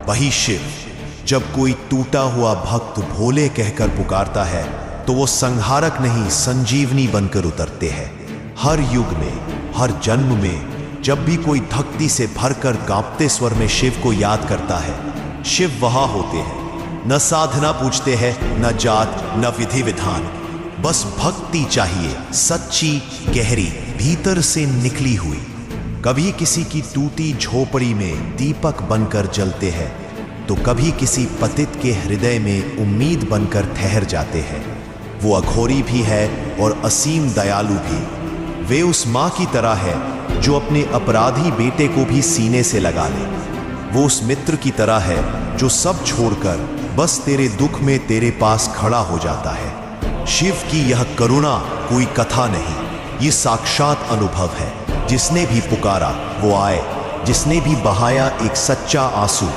वही शिव जब कोई टूटा हुआ भक्त भोले कहकर पुकारता है तो वो संहारक नहीं संजीवनी बनकर उतरते हैं। हर युग में, हर जन्म में जब भी कोई भक्ति से भरकर कांपते स्वर में शिव को याद करता है, शिव वहां होते हैं। न साधना पूछते हैं, न जात, न विधि विधान, बस भक्ति चाहिए, सच्ची, गहरी, भीतर से निकली हुई। कभी किसी की टूटी झोपड़ी में दीपक बनकर जलते हैं तो कभी किसी पतित के हृदय में उम्मीद बनकर ठहर जाते हैं। वो अघोरी भी है और असीम दयालु भी। वे उस माँ की तरह है जो अपने अपराधी बेटे को भी सीने से लगा ले। वो उस मित्र की तरह है जो सब छोड़कर बस तेरे दुख में तेरे पास खड़ा हो जाता है। शिव की यह करुणा कोई कथा नहीं, ये साक्षात अनुभव है। जिसने भी पुकारा वो आए, जिसने भी बहाया एक सच्चा आंसू